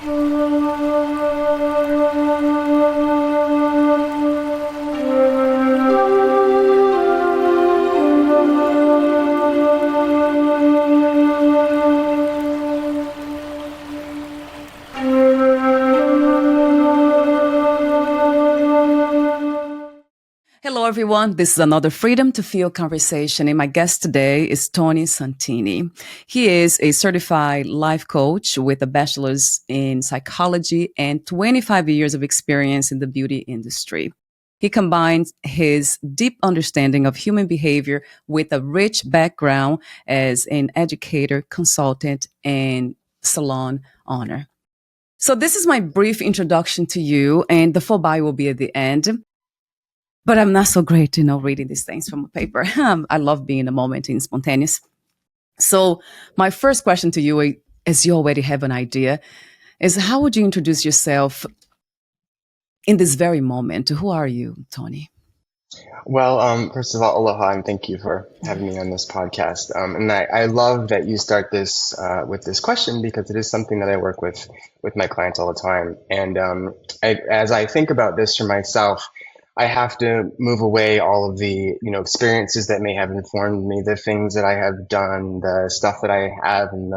Hello, everyone. This is another Freedom to Feel conversation, and my guest today is Tony Santini. He is a certified life coach with a bachelor's in psychology and 25 years of experience in the beauty industry. He combines his deep understanding of human behavior with a rich background as an educator, consultant, and salon owner. So this is my brief introduction to you, and the full bio will be at the end. But I'm not so great, reading these things from a paper. I love being in the moment and spontaneous. So my first question to you, as you already have an idea, is how would you introduce yourself in this very moment? Who are you, Tony? Well, first of all, aloha, and thank you for having me on this podcast. And I love that you start this with this question because it is something that I work with my clients all the time. And as I think about this for myself, I have to move away all of the, experiences that may have informed me, the things that I have done, the stuff that I have, and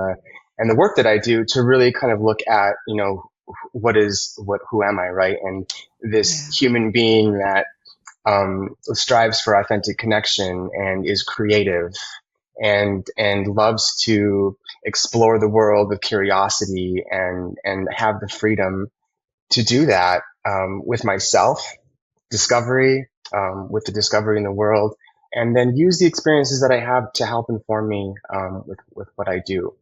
the work that I do to really kind of look at, who am I, right? And this human being that strives for authentic connection and is creative and loves to explore the world with curiosity and have the freedom to do that with myself. Discovery, with the discovery in the world, and then use the experiences that I have to help inform me with what I do.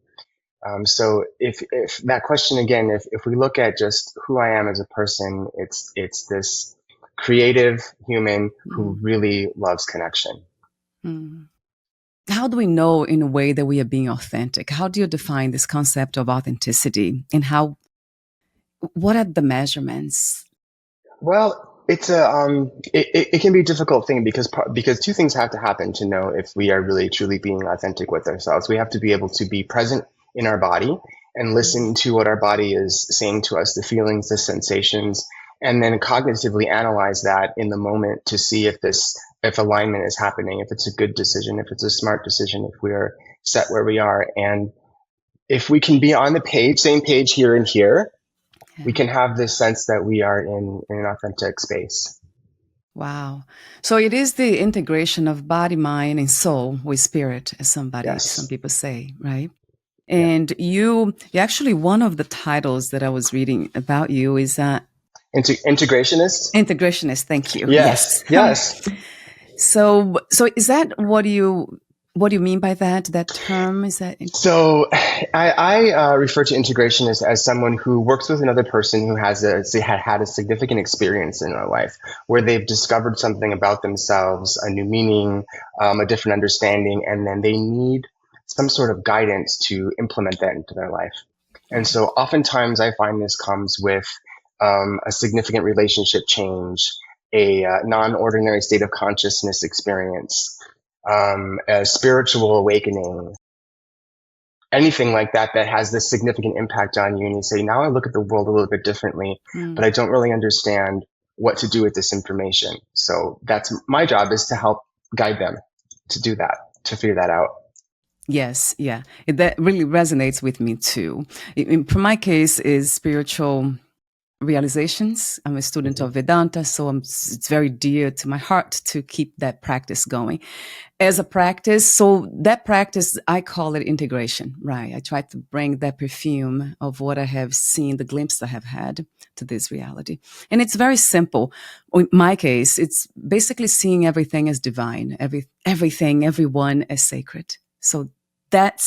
So if that question again, if we look at just who I am as a person, it's this creative human who really loves connection. How do we know in a way that we are being authentic? How do you define this concept of authenticity, and what are the measurements? Well, it's it can be a difficult thing because two things have to happen to know if we are really truly being authentic with ourselves. We have to be able to be present in our body and listen to what our body is saying to us, the feelings, the sensations, and then cognitively analyze that in the moment to see if alignment is happening, if it's a good decision, if it's a smart decision, if we are set where we are, and if we can be on the same page here and here. We can have this sense that we are in an authentic space. Wow. So it is the integration of body, mind, and soul with spirit, as some people say, right? And you actually, one of the titles that I was reading about you is integrationist. Integrationist. Thank you. Yes. So is that what do you mean by that term? Is that so? I refer to integrationist as someone who works with another person who had a significant experience in their life where they've discovered something about themselves, a new meaning, a different understanding, and then they need some sort of guidance to implement that into their life. And so oftentimes I find this comes with a significant relationship change, a non-ordinary state of consciousness experience, a spiritual awakening, anything like that has this significant impact on you. And you say, now I look at the world a little bit differently, but I don't really understand what to do with this information. So that's my job, is to help guide them to do that, to figure that out. Yes, yeah. That really resonates with me too. For my case is spiritual realizations. I'm a student of Vedanta, so it's very dear to my heart to keep that practice going. As a practice, so that practice, I call it integration, right? I try to bring that perfume of what I have seen, the glimpse I have had to this reality. And it's very simple. In my case, it's basically seeing everything as divine, everything, everyone as sacred. So that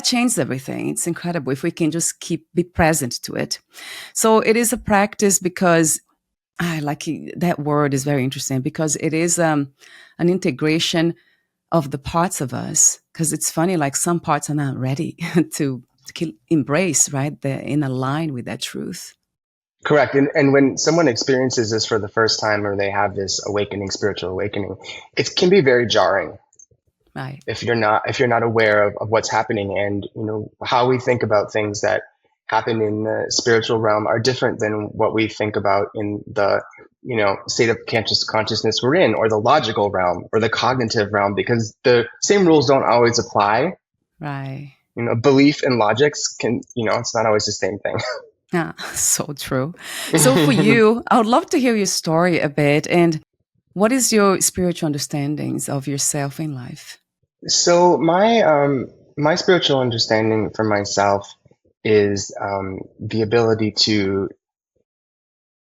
changes everything. It's incredible if we can just be present to it. So it is a practice because I like that word is very interesting because it is an integration of the parts of us. Because it's funny, like some parts are not ready to embrace, right? They're in line with that truth. Correct. And when someone experiences this for the first time, or they have this spiritual awakening, it can be very jarring. Right. If you're not aware of what's happening and how we think about things that happen in the spiritual realm are different than what we think about in the, state of consciousness we're in, or the logical realm or the cognitive realm, because the same rules don't always apply. Right. Belief and logics can, it's not always the same thing. Yeah, so true. So for you, I would love to hear your story a bit. And what is your spiritual understandings of yourself in life? So my spiritual understanding for myself is the ability to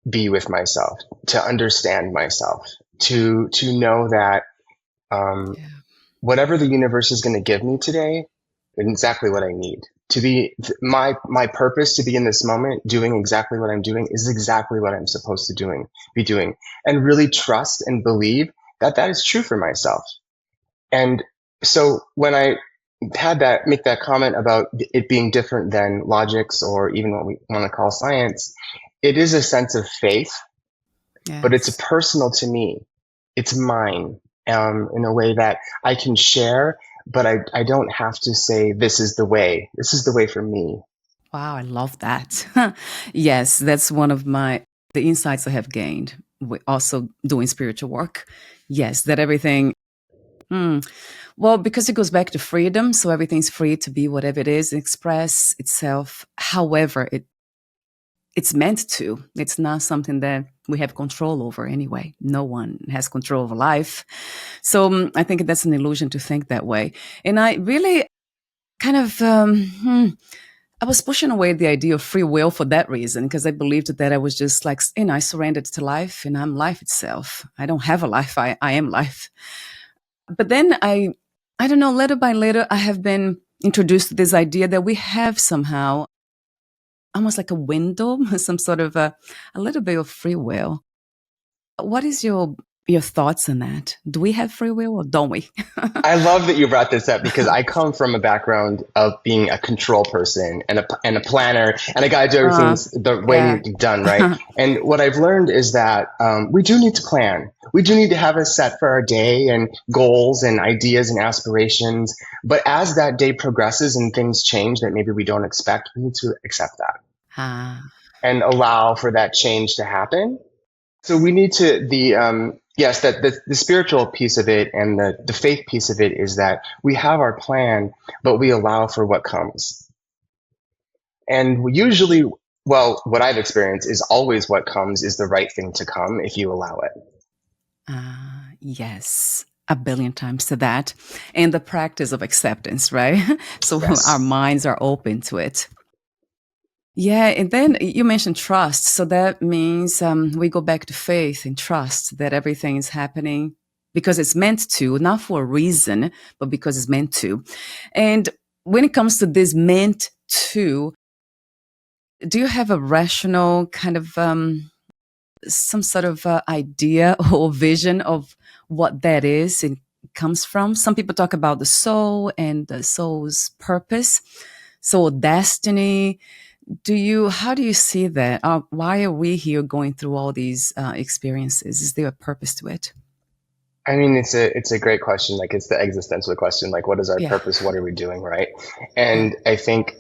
be with myself, to understand myself, to know that um, Yeah. whatever the universe is going to give me today is exactly what I need. To be my purpose to be in this moment, doing exactly what I'm doing, is exactly what I'm supposed to be doing, and really trust and believe that that is true for myself. And so when I had that make that comment about it being different than logics or even what we want to call science, it is a sense of faith, but it's Yes. personal to me. It's mine, in a way that I can share, but I don't have to say, this is the way. This is the way for me. Wow, I love that. Yes, that's one of the insights I have gained with also doing spiritual work. Yes, that everything, well, because it goes back to freedom, so everything's free to be whatever it is, express itself however it's meant to. It's not something that we have control over anyway. No one has control over life. So I think that's an illusion to think that way. And I really kind of, I was pushing away the idea of free will for that reason, because I believed that I was just like, I surrendered to life and I'm life itself. I don't have a life. I am life. But then I don't know, little by little, I have been introduced to this idea that we have somehow almost like a window, some sort of a little bit of free will. What is your thoughts on that? Do we have free will or don't we? I love that you brought this up, because I come from a background of being a control person and a planner, and a guy who do everything the way it Yeah. needs to be done, right? And what I've learned is that we do need to plan. We do need to have a set for our day and goals and ideas and aspirations. But as that day progresses and things change that maybe we don't expect, we need to accept that Ah, and allow for that change to happen. So we need to yes, that the spiritual piece of it and the faith piece of it is that we have our plan, but we allow for what comes. And we usually, well, what I've experienced is always what comes is the right thing to come if you allow it. yes. A billion times to that. And the practice of acceptance, right? So our Yes. minds are open to it. Yeah, and then you mentioned trust. So that means we go back to faith and trust that everything is happening because it's meant to, not for a reason, but because it's meant to. And when it comes to this meant to, do you have a rational kind of some sort of idea or vision of what that is and comes from? Some people talk about the soul and the soul's purpose, soul destiny. How do you see that? Why are we here going through all these experiences? Is there a purpose to it? I mean, it's a great question. Like, it's the existential question. Like, what is our Yeah. purpose? What are we doing, right? Yeah. And I think,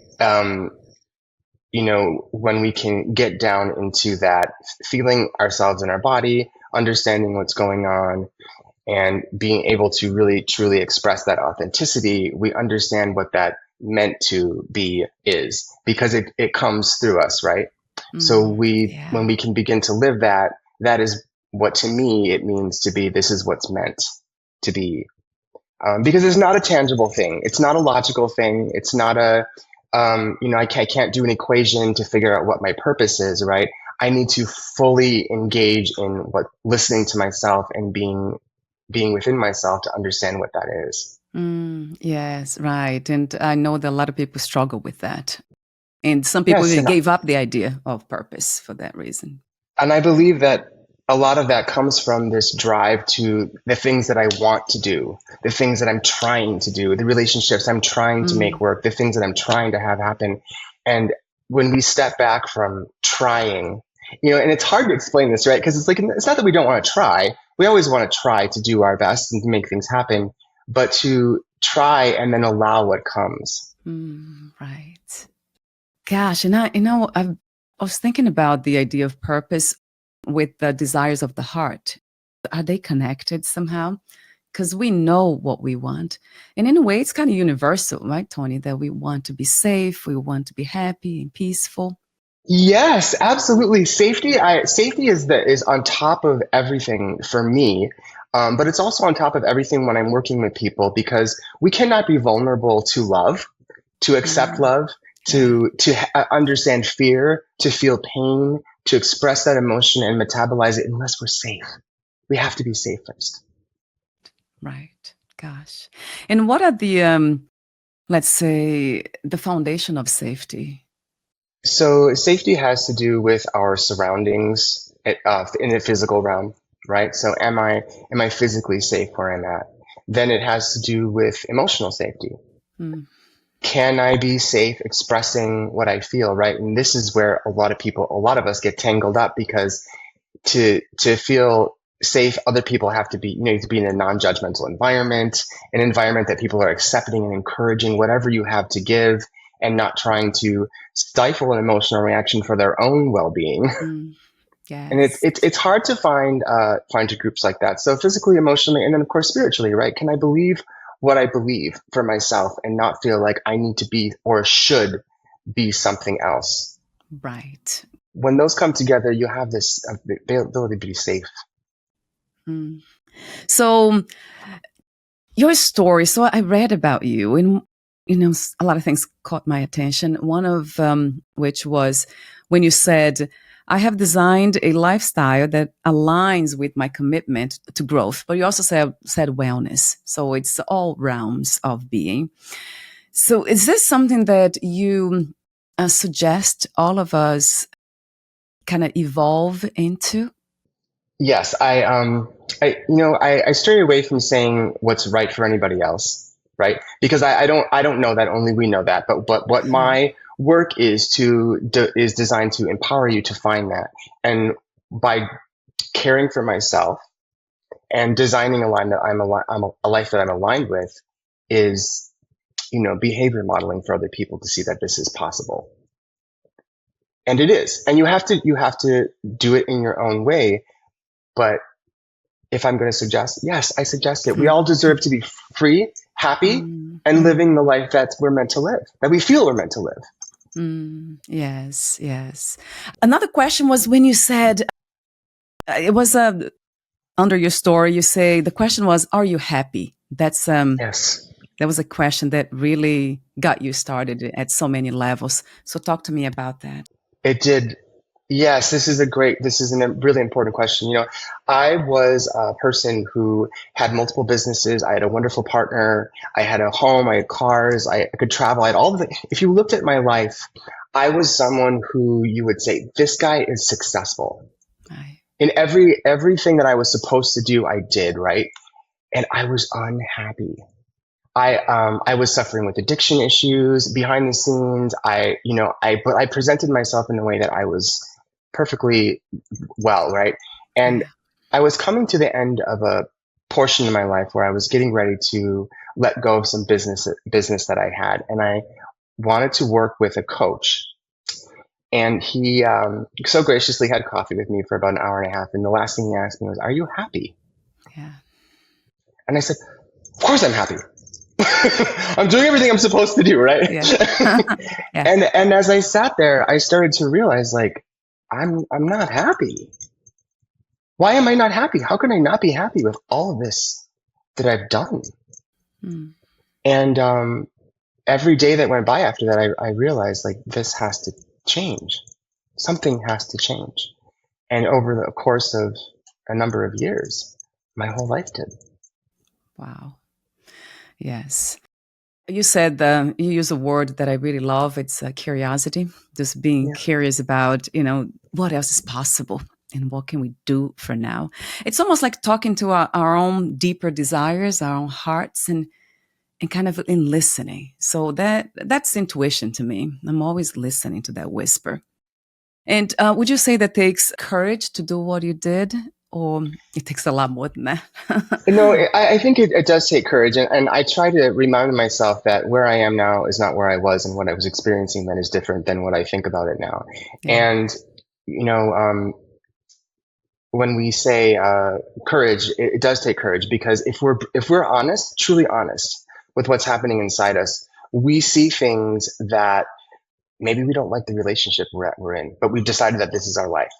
when we can get down into that, feeling ourselves in our body, understanding what's going on, and being able to really truly express that authenticity, we understand what that meant to be is, because it comes through us, right? So when Yeah. we can begin to live that, that is what, to me, it means to be, this is what's meant to be. Because it's not a tangible thing. It's not a logical thing. It's not I can't do an equation to figure out what my purpose is, right? I need to fully engage in listening to myself and being within myself to understand what that is. Yes, right. And I know that a lot of people struggle with that. And some people Yes, even gave up the idea of purpose for that reason. and I believe that a lot of that comes from this drive to the things that I want to do, the things that I'm trying to do, the relationships I'm trying to make Mm, work, the things that I'm trying to have happen. And when we step back from trying, and it's hard to explain this, right? Because it's like, it's not that we don't want to try. We always want to try to do our best and to make things happen, but to try and then allow what comes. right. Gosh, and I was thinking about the idea of purpose with the desires of the heart. Are they connected somehow? Because we know what we want. And in a way, it's kind of universal, right, Tony, that we want to be safe, we want to be happy and peaceful. Yes, absolutely. Safety is on top of everything for me, but it's also on top of everything when I'm working with people because we cannot be vulnerable to love, to accept Mm, love, yeah, to understand fear, to feel pain, to express that emotion and metabolize it unless we're safe. We have to be safe first. right. Gosh. And what are the, let's say, the foundation of safety? So safety has to do with our surroundings in the physical realm, right? So am I physically safe where I'm at? Then it has to do with emotional safety. Mm, Can I be safe expressing what I feel, right? And this is where a lot of us get tangled up because to feel safe, other people have to be, you need to be in a non-judgmental environment, an environment that people are accepting and encouraging whatever you have to give and not trying to stifle an emotional reaction for their own well-being. mm, And yes. it's hard to find groups like that. So physically, emotionally, and then of course spiritually, right? Can I believe what I believe for myself and not feel like I need to be or should be something else? Right. When those come together, you have this ability to be safe. Mm. So your story. So I read about you, and a lot of things caught my attention. One of which was when you said, "I have designed a lifestyle that aligns with my commitment to growth." But you also said wellness. So it's all realms of being. So is this something that you suggest all of us kind of evolve into? Yes, I strayed away from saying what's right for anybody else, right? Because I don't know that, only we know that. But what my work is designed to empower you to find that, and by caring for myself and designing a line that a life that I'm aligned with is, behavior modeling for other people to see that this is possible, and it is, and you have to do it in your own way, but if I'm going to suggest, yes, I suggest it. We all deserve to be free, happy, Mm, and mm, living the life that we're meant to live, that we feel we're meant to live. yes, yes. Another question was when you said it was under your story. You say the question was, "Are you happy?" Yes, That was a question that really got you started at so many levels. So talk to me about that. it did. Yes, this is a really important question. I was a person who had multiple businesses. I had a wonderful partner. I had a home. I had cars. I could travel. I had all the things. If you looked at my life, I was someone who you would say, this guy is successful. Right. In everything that I was supposed to do, I did, right? And I was unhappy. I was suffering with addiction issues behind the scenes. But I presented myself in a way that I was perfectly well, right? And Yeah. I was coming to the end of a portion of my life where I was getting ready to let go of some business that I had, and I wanted to work with a coach. And he so graciously had coffee with me for about an hour and a half. And the last thing he asked me was, "Are you happy?" Yeah. And I said, "Of course I'm happy. I'm doing everything I'm supposed to do, right?" Yeah. Yeah. And as I sat there, I started to realize, like, I'm not happy. Why am I not happy? How can I not be happy with all of this that I've done? Mm, And every day that went by after that, I realized, like, this has to change. Something has to change. And over the course of a number of years, my whole life did. wow. Yes. You said you use a word that I really love. It's curiosity. Just being Yeah. curious about, what else is possible and what can we do for now. It's almost like talking to our own deeper desires, our own hearts, and kind of in listening. So that's intuition to me. I'm always listening to that whisper. And would you say that takes courage to do what you did, or it takes a lot more than that? No, I think it does take courage. And I try to remind myself that where I am now is not where I was, and what I was experiencing then is different than what I think about it now. Yeah. And, you know, when we say courage, it does take courage, because if we're honest, truly honest with what's happening inside us, we see things that maybe we don't like the relationship we're in, but we've decided that this is our life.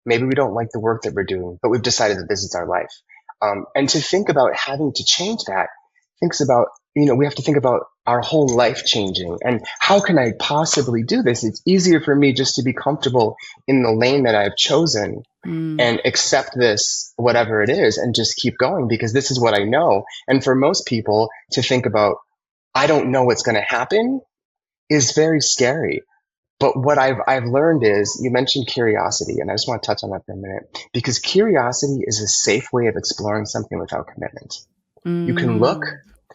Maybe we don't like the work that we're doing, but we've decided that this is our life. And to think about having to change that, thinks about, we have to think about our whole life changing. And how can I possibly do this? It's easier for me just to be comfortable in the lane that I've chosen and accept this, whatever it is, and just keep going, because this is what I know. And for most people to think about, I don't know what's going to happen, is very scary. But what I've learned is, you mentioned curiosity, and I just want to touch on that for a minute, because curiosity is a safe way of exploring something without commitment. You can look,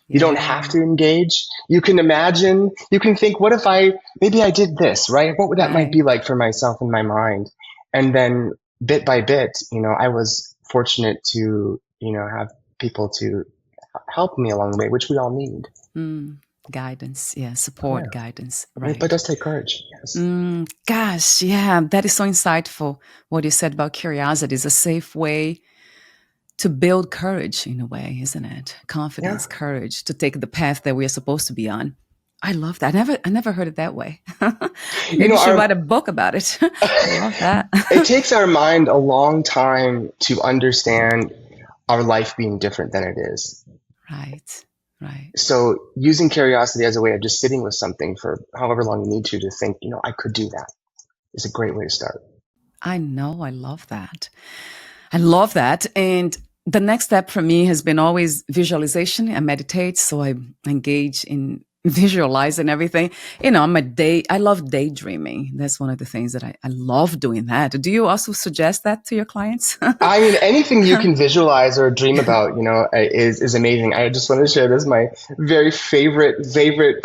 you don't have to engage. You can imagine, you can think, what if maybe I did this, right? What would that might be like for myself in my mind? And then bit by bit, I was fortunate to, have people to help me along the way, which we all need. Guidance, support, guidance, right? But it does take courage, yes. Gosh, yeah, that is so insightful. What you said about curiosity is a safe way to build courage, in a way, isn't it? Confidence, courage to take the path that we are supposed to be on. I love that. I never heard it that way. Maybe you should write a book about it. I love that. It takes our mind a long time to understand our life being different than it is. Right. Right. So using curiosity as a way of just sitting with something for however long you need to think, I could do that, is a great way to start. I know. I love that. I love that. And the next step for me has been always visualization. I meditate, so I engage in visualizing everything. I love daydreaming. That's one of the things that I love doing that. Do you also suggest that to your clients? I mean, anything you can visualize or dream about, is amazing. I just want to share this. My very favorite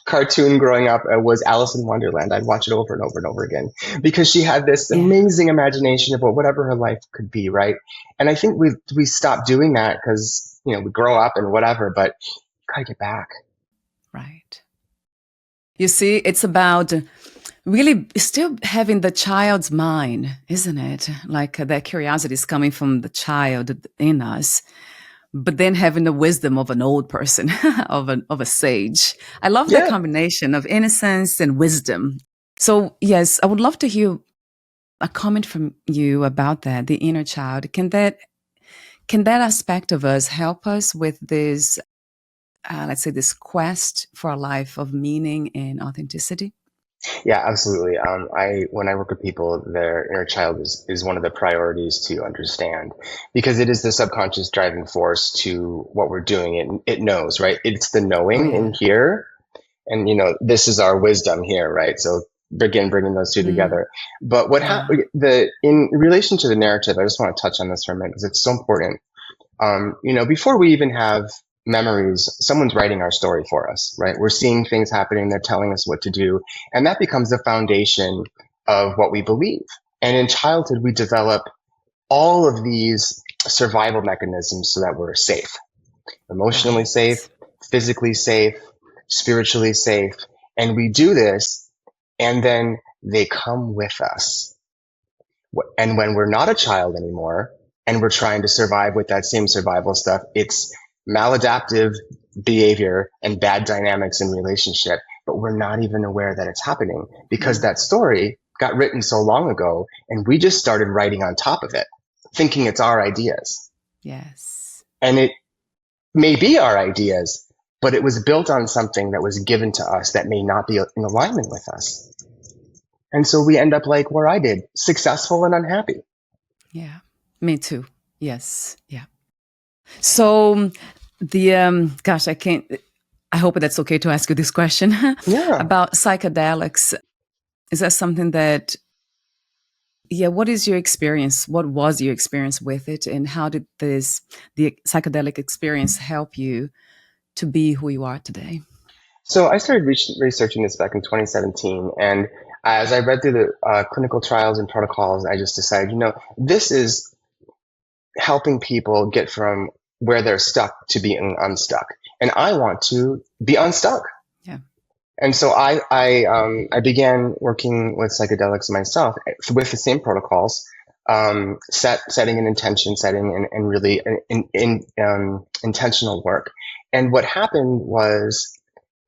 cartoon growing up was Alice in Wonderland. I'd watch it over and over and over again, because she had this amazing imagination about whatever her life could be, right? And I think we stopped doing that because, we grow up and whatever, but you gotta get back. Right. You see, it's about really still having the child's mind, isn't it? Like that curiosity is coming from the child in us, but then having the wisdom of an old person, of a sage. I love that combination of innocence and wisdom. So yes, I would love to hear a comment from you about that, the inner child. Can that aspect of us help us with this, let's say, this quest for a life of meaning and authenticity? Yeah, absolutely. When I work with people, their inner child is one of the priorities to understand, because it is the subconscious driving force to what we're doing. It knows, right? It's the knowing in here, and this is our wisdom here, right? So begin bringing those two together. But in relation to the narrative, I just want to touch on this for a minute, because it's so important. Before we even have memories, someone's writing our story for us, right? We're seeing things happening. They're telling us what to do. And that becomes the foundation of what we believe. And in childhood, we develop all of these survival mechanisms so that we're safe, emotionally safe, physically safe, spiritually safe. And we do this, and then they come with us. And when we're not a child anymore, and we're trying to survive with that same survival stuff, it's maladaptive behavior and bad dynamics in relationship, but we're not even aware that it's happening, because that story got written so long ago, and we just started writing on top of it, thinking it's our ideas. Yes. And it may be our ideas, but it was built on something that was given to us that may not be in alignment with us. And so we end up like where I did, successful and unhappy. Yeah, me too. Yes. Yeah. So I hope that's okay to ask you this question about psychedelics. Is that something that, what is your experience? What was your experience with it? And how did the psychedelic experience help you to be who you are today? So I started researching this back in 2017. And as I read through the clinical trials and protocols, I just decided, this is helping people get from where they're stuck to being unstuck. And I want to be unstuck. Yeah. And so I began working with psychedelics myself with the same protocols, setting an intention setting and really intentional work. And what happened was,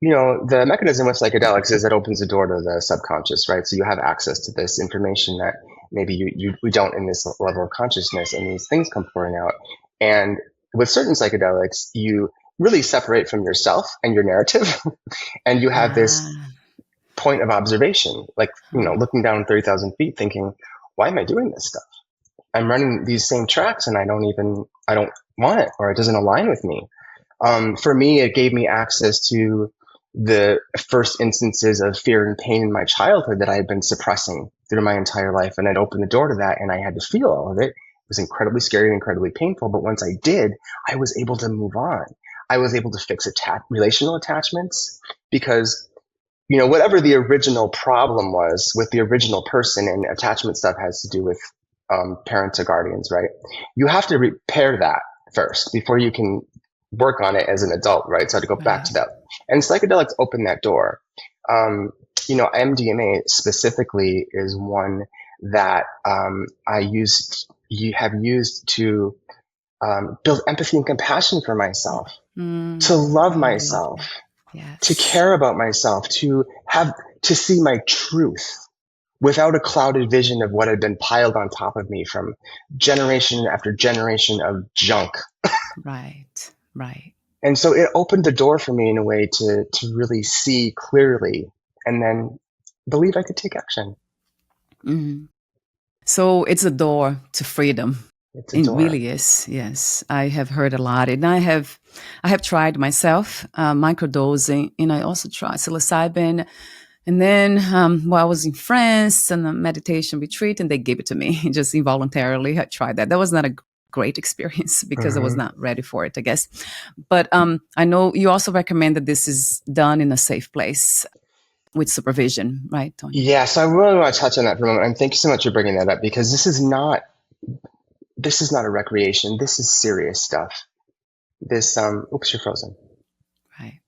the mechanism with psychedelics is it opens the door to the subconscious, right? So you have access to this information that maybe we don't in this level of consciousness, and these things come pouring out. And with certain psychedelics, you really separate from yourself and your narrative, and you have this point of observation, like, looking down 30,000 feet thinking, why am I doing this stuff? I'm running these same tracks and I don't want it, or it doesn't align with me. For me, it gave me access to the first instances of fear and pain in my childhood that I had been suppressing through my entire life. And it opened the door to that, and I had to feel all of it. It was incredibly scary and incredibly painful. But once I did, I was able to move on. I was able to fix relational attachments, because, whatever the original problem was with the original person, and attachment stuff has to do with parents or guardians, right? You have to repair that first before you can work on it as an adult, right? So I had to go back to that. And psychedelics open that door. MDMA specifically is one that you have used to build empathy and compassion for myself, to love myself, to care about myself, to see my truth without a clouded vision of what had been piled on top of me from generation after generation of junk. Right. And so it opened the door for me in a way to really see clearly, and then believe I could take action. Mm-hmm. So it's a door to freedom. It really is. Yes, I have heard a lot, and I have tried myself microdosing, and I also tried psilocybin. And then, I was in France on a meditation retreat, and they gave it to me just involuntarily. I tried that. That was not a great experience because I was not ready for it, I guess. But I know you also recommend that this is done in a safe place with supervision, right, Tony? Yeah, so I really want to touch on that for a moment. And thank you so much for bringing that up, because this is not a recreation. This is serious stuff. This, oops, you're frozen. Right.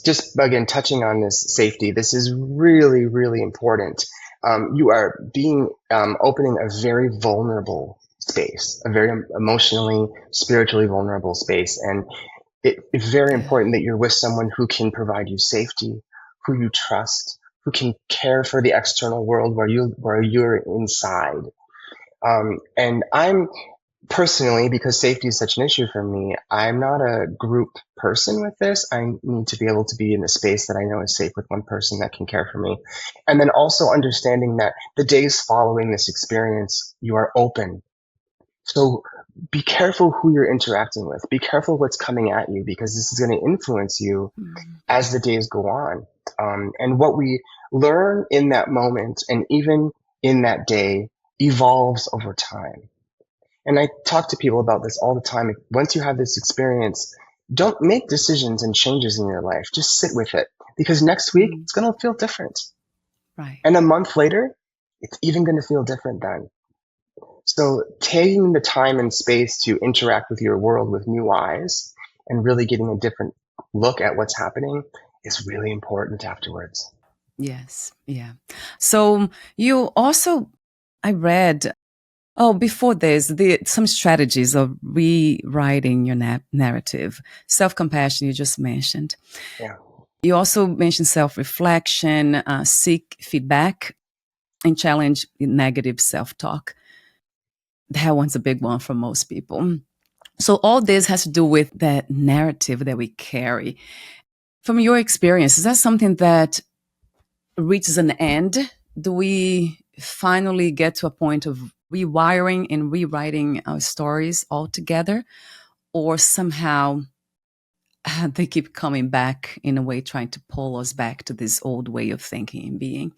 Just again, touching on this safety, this is really, really important. You are opening a very vulnerable space, a very emotionally, spiritually vulnerable space. And it's very important that you're with someone who can provide you safety, who you trust, who can care for the external world where you're inside. And I'm personally, because safety is such an issue for me, I'm not a group person with this. I need to be able to be in a space that I know is safe with one person that can care for me. And then also understanding that the days following this experience, you are open. So be careful who you're interacting with. Be careful what's coming at you, because this is going to influence you as the days go on. And what we learn in that moment, and even in that day, evolves over time. And I talk to people about this all the time. Once you have this experience, don't make decisions and changes in your life. Just sit with it, because next week it's going to feel different. Right. And a month later, it's even going to feel different then. So taking the time and space to interact with your world with new eyes and really getting a different look at what's happening is really important afterwards. Yes. Yeah. So you also, I read, before this, some strategies of rewriting your narrative. Self-compassion, you just mentioned. Yeah. You also mentioned self-reflection, seek feedback, and challenge negative self-talk. That one's a big one for most people. So all this has to do with that narrative that we carry. From your experience, is that something that reaches an end? Do we finally get to a point of rewiring and rewriting our stories altogether? Or somehow they keep coming back in a way, trying to pull us back to this old way of thinking and being?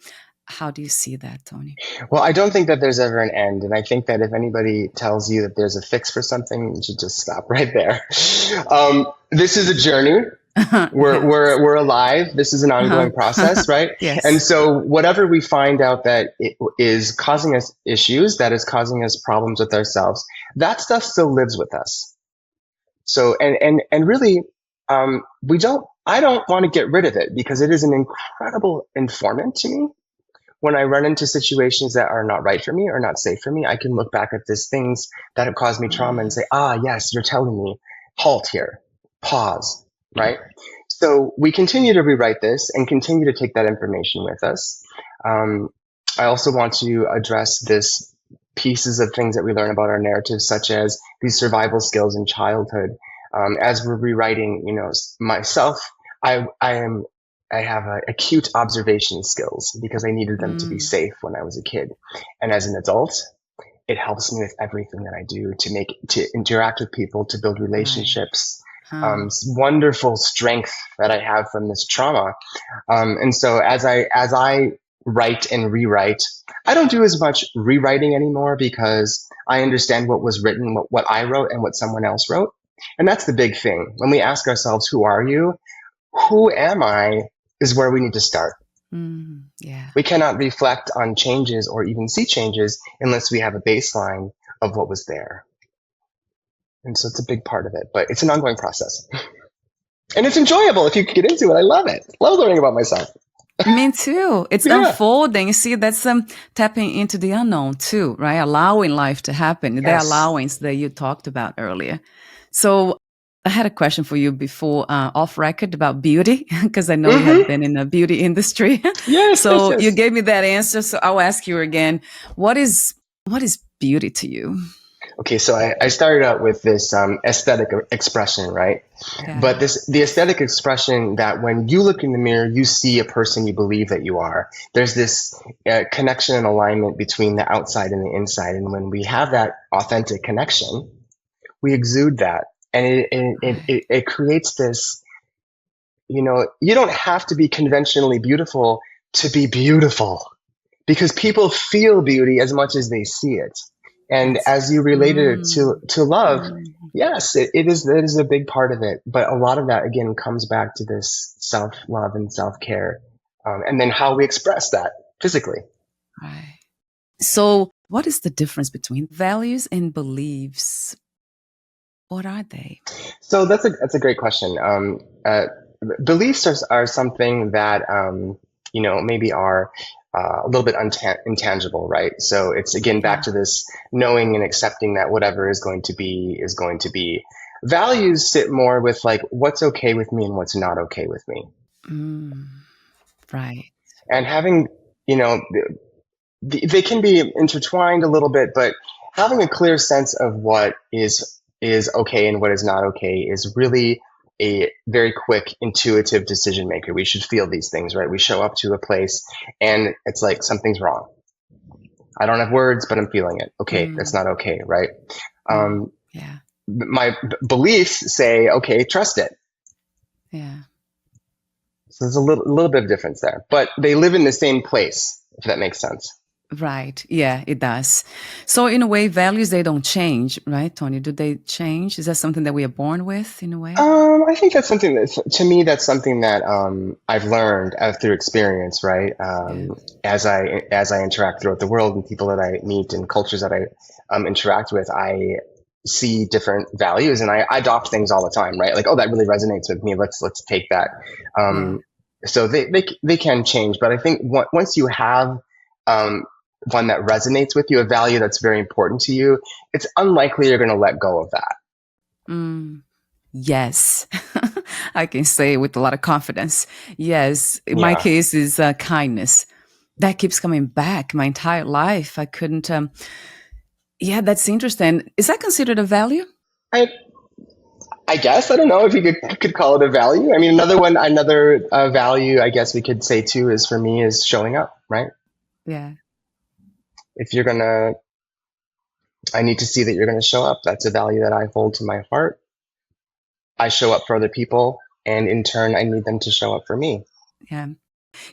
How do you see that, Tony? Well, I don't think that there's ever an end. And I think that if anybody tells you that there's a fix for something, you should just stop right there. This is a journey. Yes. We're alive. This is an ongoing process, right? And Yes. so whatever we find out that it is causing us issues, that is causing us problems with ourselves, that stuff still lives with us. So, and really, I don't want to get rid of it because it is an incredible informant to me. When I run into situations that are not right for me or not safe for me, I can look back at these things that have caused me trauma and say, yes, you're telling me, halt here, pause, right? So we continue to rewrite this and continue to take that information with us. I also want to address this pieces of things that we learn about our narratives, such as these survival skills in childhood. As we're rewriting, myself, I have acute observation skills because I needed them to be safe when I was a kid. And as an adult, it helps me with everything that I do to interact with people, to build relationships, wonderful strength that I have from this trauma. And so as I write and rewrite, I don't do as much rewriting anymore because I understand what was written, what I wrote and what someone else wrote. And that's the big thing. When we ask ourselves, who are you? Who am I? Is where we need to start. Yeah. We cannot reflect on changes or even see changes unless we have a baseline of what was there. And so it's a big part of it, but it's an ongoing process. And it's enjoyable if you get into it. I love it. Love learning about myself. Me too. It's unfolding. You see, that's tapping into the unknown too, right? Allowing life to happen. The allowance that you talked about earlier. So I had a question for you before off record about beauty, because I know you have been in the beauty industry. Yes. You gave me that answer. So I'll ask you again, what is beauty to you? Okay, so I started out with this aesthetic expression, right? Yeah. But the aesthetic expression that when you look in the mirror, you see a person you believe that you are. There's this connection and alignment between the outside and the inside. And when we have that authentic connection, we exude that. And it creates this, you don't have to be conventionally beautiful to be beautiful, because people feel beauty as much as they see it. And as you related it to love, yes, it is a big part of it. But a lot of that, again, comes back to this self-love and self-care. And then how we express that physically. Right. So what is the difference between values and beliefs? What are they? So that's a great question. Beliefs are something that, maybe are a little bit intangible, right? So it's, again, back to this knowing and accepting that whatever is going to be is going to be. Values sit more with like what's okay with me and what's not okay with me. Right. And having, they can be intertwined a little bit, but having a clear sense of what is okay and what is not okay is really a very quick, intuitive decision maker. We should feel these things, right? We show up to a place and it's like something's wrong. I don't have words, but I'm feeling it. Okay, that's not okay, right? Yeah. My beliefs say, okay, trust it. Yeah. So there's a little bit of difference there, but they live in the same place, if that makes sense. Right. Yeah, it does. So in a way, values, they don't change, right, Tony? Do they change? Is that something that we are born with in a way? I think that's something that's something that I've learned through experience, right? As I interact throughout the world and people that I meet and cultures that I interact with, I see different values and I adopt things all the time, right? Like, oh, that really resonates with me. Let's take that. So they can change, but I think once you have one that resonates with you, a value that's very important to you, it's unlikely you're going to let go of that. Yes, I can say with a lot of confidence. Yes, in my case is kindness. That keeps coming back my entire life. I couldn't. That's interesting. Is that considered a value? I guess, I don't know if you could call it a value. I mean, another value, I guess we could say too, is for me is showing up, right? Yeah. If I need to see that you're going to show up. That's a value that I hold to my heart. I show up for other people, and in turn, I need them to show up for me. Yeah.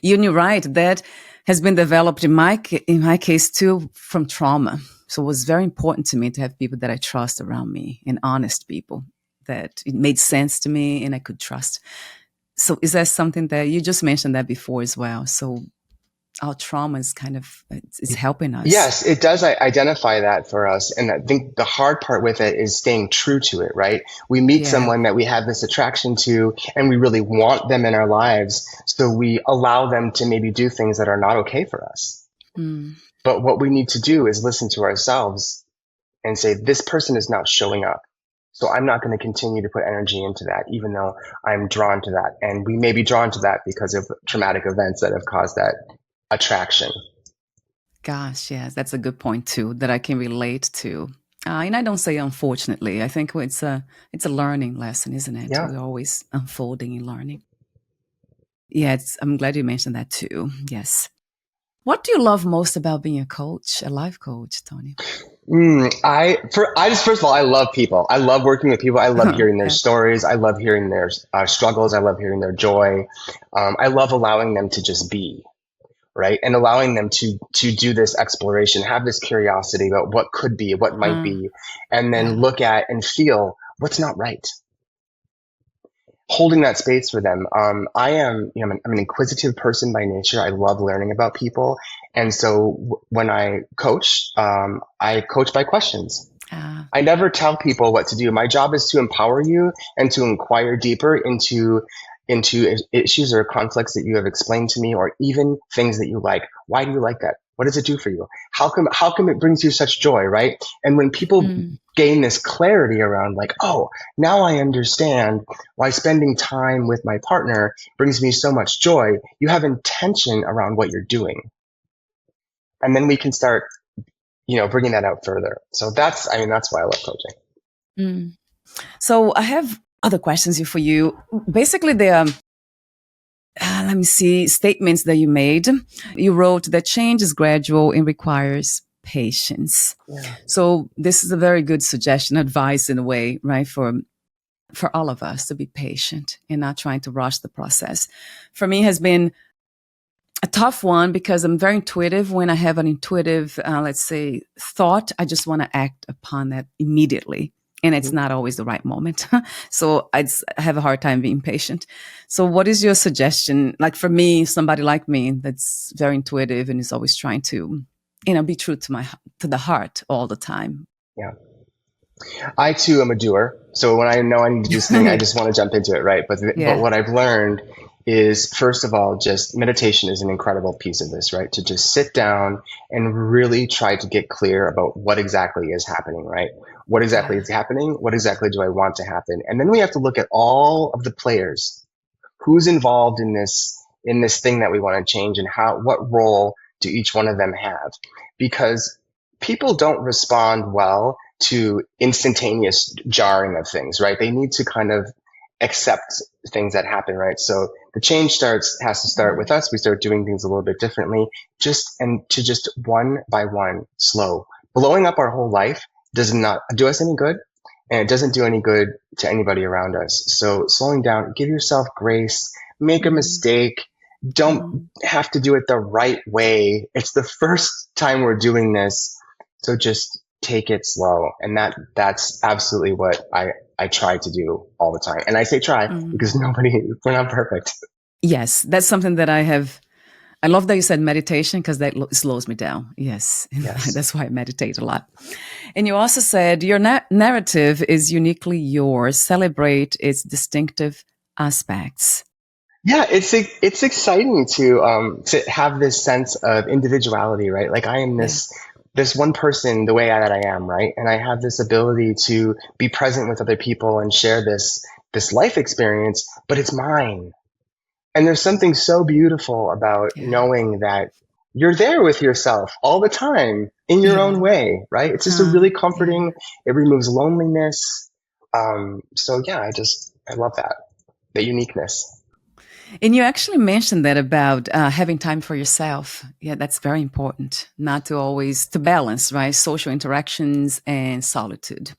You're right. That has been developed in my case too from trauma. So it was very important to me to have people that I trust around me and honest people. that it made sense to me and I could trust. So is that something that you just mentioned that before as well? So our trauma is kind of, it's helping us. Yes, it does identify that for us. And I think the hard part with it is staying true to it, right? We meet Yeah. someone that we have this attraction to and we really want them in our lives. So we allow them to maybe do things that are not okay for us. Mm. But what we need to do is listen to ourselves and say, this person is not showing up. So I'm not going to continue to put energy into that, even though I'm drawn to that. And we may be drawn to that because of traumatic events that have caused that attraction. Gosh, yes, that's a good point too that I can relate to. And I don't say unfortunately. I think it's a learning lesson, isn't it? Yeah. We're always unfolding and learning. Yeah, I'm glad you mentioned that too. Yes. What do you love most about being a life coach, Tony? First of all, I love people. I love working with people. I love hearing their Yeah. stories. I love hearing their struggles. I love hearing their joy. I love allowing them to just be, right? And allowing them to do this exploration, have this curiosity about what could be, what might be, and then Yeah. look at and feel what's not right. Holding that space for them. I'm an inquisitive person by nature. I love learning about people. And so when I coach by questions. I never tell people what to do. My job is to empower you and to inquire deeper into issues or conflicts that you have explained to me, or even things that you like. Why do you like that? What does it do for you? How come it brings you such joy, right? And when people gain this clarity around like, oh, now I understand why spending time with my partner brings me so much joy, you have intention around what you're doing. And then we can start, bringing that out further. So that's why I love coaching. So I have other questions for you. Basically, they are, let me see, statements that you made. You wrote that change is gradual and requires patience. Yeah. So this is a very good suggestion, advice in a way, right? For all of us to be patient and not trying to rush the process. For me, has been a tough one because I'm very intuitive. When I have an intuitive, let's say, thought, I just want to act upon that immediately. And it's not always the right moment. So I have a hard time being patient. So what is your suggestion? Like for me, somebody like me that's very intuitive and is always trying to, be true to the heart all the time. Yeah. I too am a doer. So when I know I need to do something, I just want to jump into it, right? But what I've learned is, first of all, just meditation is an incredible piece of this, right? To just sit down and really try to get clear about what exactly is happening, right? What exactly is happening? What exactly do I want to happen? And then we have to look at all of the players. Who's involved in this thing that we want to change, and what role do each one of them have? Because people don't respond well to instantaneous jarring of things, right? They need to kind of accept things that happen, right? So the change has to start with us. We start doing things a little bit differently, just one by one, slow. Blowing up our whole life does not do us any good, and it doesn't do any good to anybody around us. So slowing down, give yourself grace, make a mistake. Don't have to do it the right way. It's the first time we're doing this. So just take it slow. And that's absolutely what I try to do all the time. And I say try because we're not perfect. Yes, that's something that I love that you said meditation because that slows me down. Yes. That's why I meditate a lot. And you also said your narrative is uniquely yours. Celebrate its distinctive aspects. Yeah, it's exciting to have this sense of individuality, right? Like I am this one person the way that I am, right? And I have this ability to be present with other people and share this life experience, but it's mine. And there's something so beautiful about knowing that you're there with yourself all the time in your own way, right? It's just a really comforting, it removes loneliness. So yeah, I love that, the uniqueness. And you actually mentioned that about having time for yourself. Yeah, that's very important. Not to always, to balance, right? Social interactions and solitude.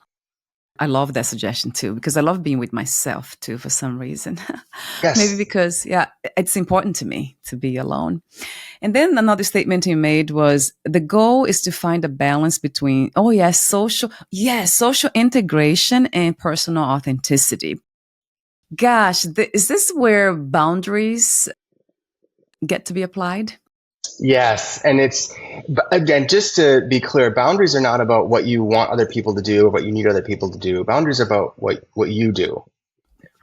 I love that suggestion too, because I love being with myself too for some reason. Maybe Yes. because, yeah, it's important to me to be alone. And then another statement you made was the goal is to find a balance between, social integration and personal authenticity. Gosh, is this where boundaries get to be applied? Yes. And but again, just to be clear, boundaries are not about what you want other people to do or what you need other people to do. Boundaries are about what you do.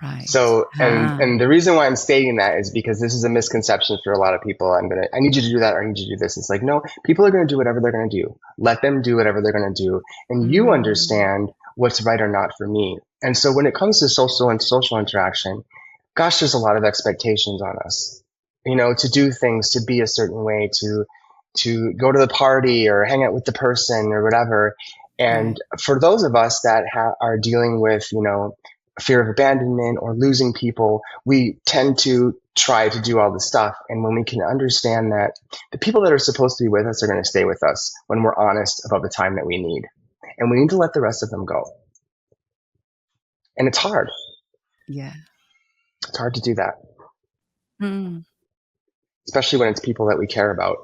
Right. So, and the reason why I'm stating that is because this is a misconception for a lot of people. I need you to do that, or I need you to do this. It's like, no, people are going to do whatever they're going to do. Let them do whatever they're going to do. And you Mm, understand what's right or not for me. And so when it comes to social interaction, gosh, there's a lot of expectations on us, to do things, to be a certain way, to go to the party or hang out with the person or whatever. And right. for those of us that are dealing with, fear of abandonment or losing people, we tend to try to do all the stuff. And when we can understand that the people that are supposed to be with us are going to stay with us when we're honest about the time that we need, and we need to let the rest of them go. And it's hard. Yeah. It's hard to do that, Mm. especially when it's people that we care about.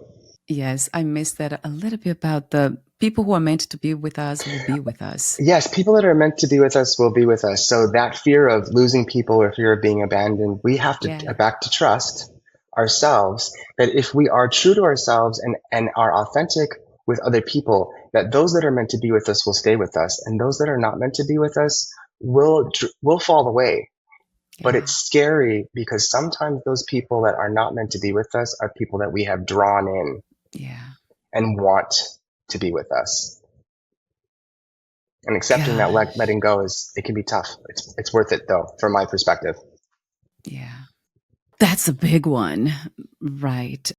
Yes, I missed that a little bit about the people who are meant to be with us will be with us. Yes, people that are meant to be with us will be with us. So that fear of losing people or fear of being abandoned, we have to Yeah. back to trust ourselves that if we are true to ourselves and are authentic with other people, that those that are meant to be with us will stay with us, and those that are not meant to be with us will fall away. But Yeah. it's scary because sometimes those people that are not meant to be with us are people that we have drawn in Yeah. and want to be with us. And accepting that Gosh. letting go it can be tough. It's worth it though, from my perspective. Yeah. That's a big one. Right.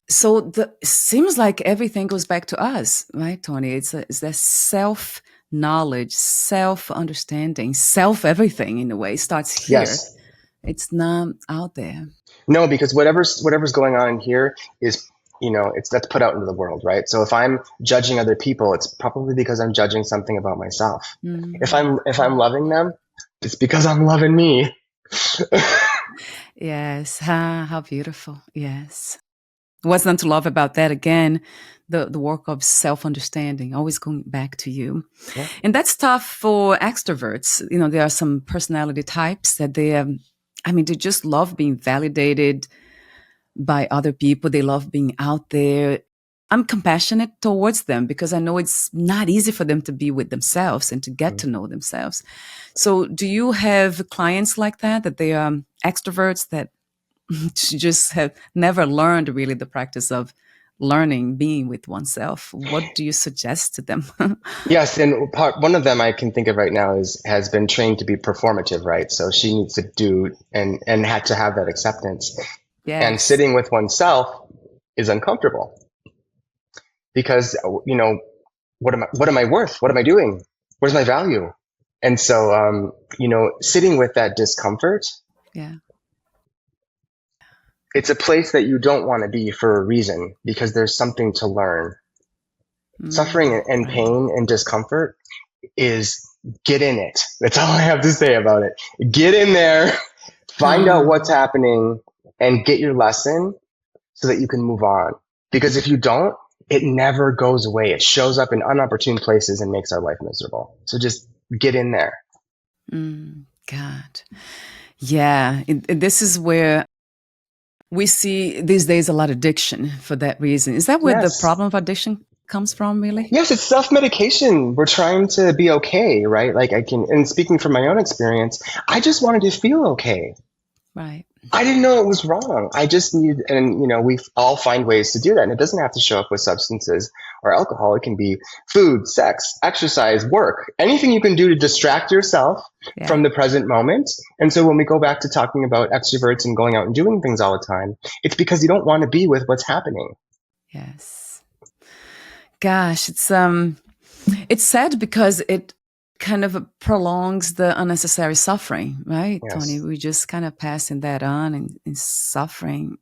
So it seems like everything goes back to us, right, Tony? It's that self knowledge, self understanding, self everything in a way starts here. Yes. It's not out there. No, because whatever's going on in here is, it's that's put out into the world, right? So if I'm judging other people, it's probably because I'm judging something about myself. If Mm. I'm loving them, it's because I'm loving me. Yes. How beautiful. Yes. What's not to love about that? Again, the work of self understanding, always going back to you. Yeah. And that's tough for extroverts. There are some personality types that they just love being validated by other people. They love being out there. I'm compassionate towards them because I know it's not easy for them to be with themselves and to get to know themselves. So, do you have clients like that they are extroverts that just have never learned really the practice of learning being with oneself? What do you suggest to them? Yes, and one of them I can think of right now has been trained to be performative, right? So she needs to do and had to have that acceptance. And Yes. sitting with oneself is uncomfortable because what am I worth? What am I doing? Where's my value? And so sitting with that discomfort, Yeah. it's a place that you don't want to be for a reason because there's something to learn. Suffering and Right. pain and discomfort is get in it. That's all I have to say about it. Get in there, find out Huh. what's happening, and get your lesson so that you can move on. Because if you don't, it never goes away. It shows up in unopportune places and makes our life miserable. So just get in there. God. Yeah. And this is where we see these days a lot of addiction for that reason. Is that where the Yes. problem of addiction comes from, really? Yes, it's self-medication. We're trying to be okay, right? Like and speaking from my own experience, I just wanted to feel okay. Right. I didn't know it was wrong. I just need, and we all find ways to do that. And it doesn't have to show up with substances or alcohol. It can be food, sex, exercise, work, anything you can do to distract yourself Yeah. from the present moment. And so when we go back to talking about extroverts and going out and doing things all the time, it's because you don't want to be with what's happening. Yes. Gosh, it's sad because it kind of prolongs the unnecessary suffering, right, Tony? Yes. We just kind of passing that on and suffering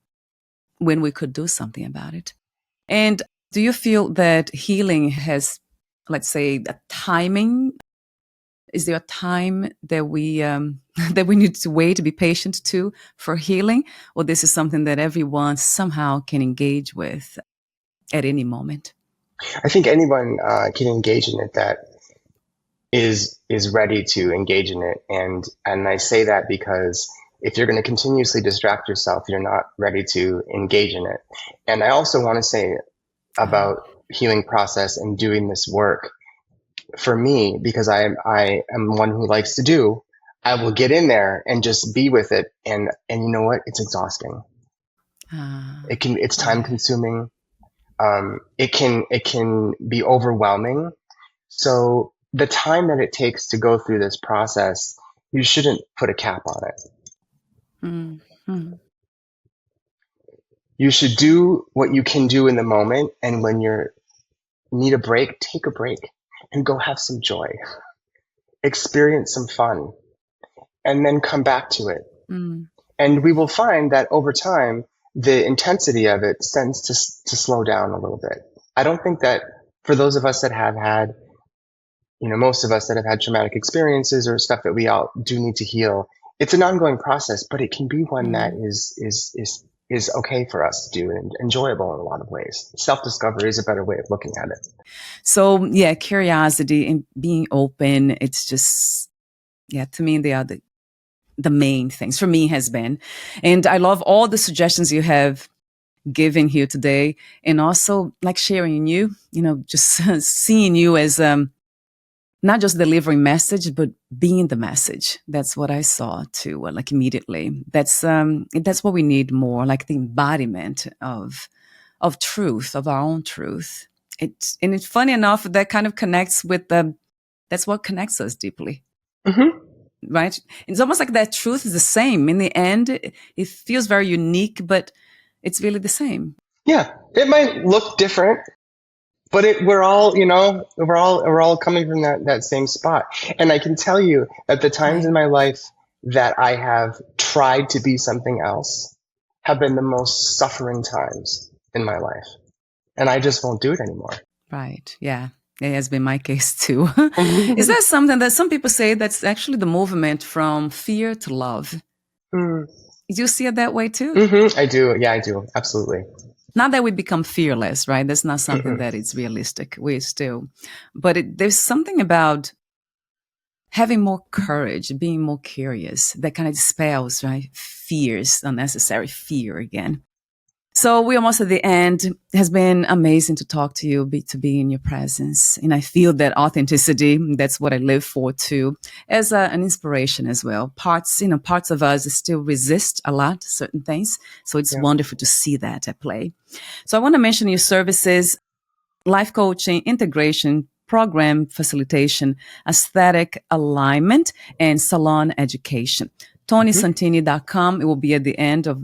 when we could do something about it. And do you feel that healing has, let's say, a timing? Is there a time that we that we need to wait to be patient to for healing, or this is something that everyone somehow can engage with at any moment? I think anyone can engage in it that is ready to engage in it, and I say that because if you're going to continuously distract yourself, you're not ready to engage in it. And I also want to say about healing process and doing this work for me, because I am one who likes to do. I will get in there and just be with it, and you know what? It's exhausting. It's time consuming. It can be overwhelming. So the time that it takes to go through this process, you shouldn't put a cap on it. Mm-hmm. You should do what you can do in the moment, and when you need a break, take a break and go have some joy, experience some fun, and then come back to it. And we will find that over time, the intensity of it tends to slow down a little bit. I don't think that for those of us that have had, most of us that have had traumatic experiences or stuff that we all do need to heal, it's an ongoing process, but it can be one that is okay for us to do and enjoyable in a lot of ways. Self-discovery is a better way of looking at it. So yeah, curiosity and being open, it's just, to me, they are the main things for me has been. And I love all the suggestions you have given here today, and also like sharing you, just seeing you as not just delivering message, but being the message. That's what I saw too, like immediately. That's what we need more, like the embodiment of truth, of our own truth. It's funny enough that kind of connects with that's what connects us deeply. Mm-hmm. Right? It's almost like that truth is the same. In the end, it feels very unique, but it's really the same. Yeah, it might look different, but we're all, we're all coming from that same spot. And I can tell you that the times in my life that I have tried to be something else have been the most suffering times in my life. And I just won't do it anymore. Right. Yeah. It has been my case too. Is that something that some people say that's actually the movement from fear to love? Do you see it that way too? Mm-hmm. I do. Yeah, I do. Absolutely. Not that we become fearless, right? That's not something that is realistic. We're still, but there's something about having more courage, being more curious, that kind of dispels, right? Fears, unnecessary fear again. So we're almost at the end. It has been amazing to talk to you, to be in your presence. And I feel that authenticity, that's what I live for too, as an inspiration as well. Parts of us still resist a lot, certain things. So it's wonderful to see that at play. So I want to mention your services: life coaching, integration, program facilitation, aesthetic alignment, and salon education. TonySantini.com. It will be at the end of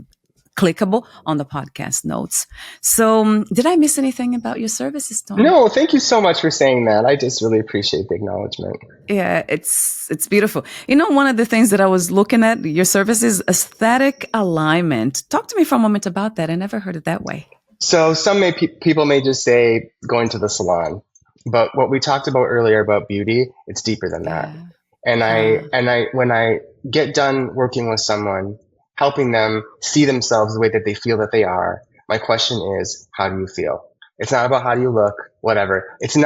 clickable on the podcast notes. So did I miss anything about your services, Tony? No, thank you so much for saying that. I just really appreciate the acknowledgement. Yeah, it's beautiful. One of the things that I was looking at your services, aesthetic alignment. Talk to me for a moment about that. I never heard it that way. So some people may just say going to the salon, but what we talked about earlier about beauty, it's deeper than that. And I when I get done working with someone, helping them see themselves the way that they feel that they are, my question is, how do you feel? It's not about how do you look, whatever. This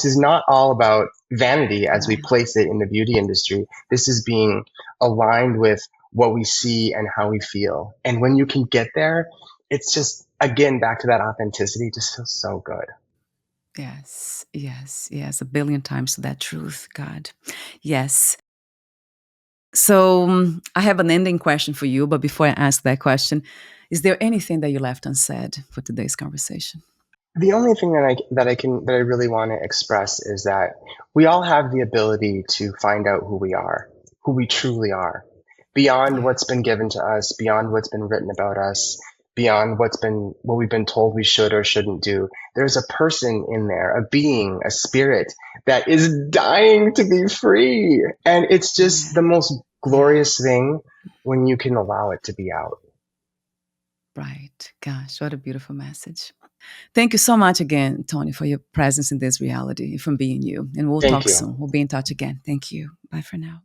is not all about vanity as we place it in the beauty industry. This is being aligned with what we see and how we feel. And when you can get there, it's just, again, back to that authenticity, just feels so good. Yes, 1,000,000,000 times to that truth, God. Yes. So I have an ending question for you, but before I ask that question, is there anything that you left unsaid for today's conversation? The only thing that I really want to express is that we all have the ability to find out who we are, who we truly are, beyond what's been given to us, beyond what's been written about us, beyond what we've been told we should or shouldn't do. There's a person in there, a being, a spirit that is dying to be free. And it's just the most glorious thing when you can allow it to be out. Right. Gosh, what a beautiful message. Thank you so much again, Tony, for your presence in this reality, from being you. And we'll Thank talk you. soon. We'll be in touch again. Thank you. Bye for now.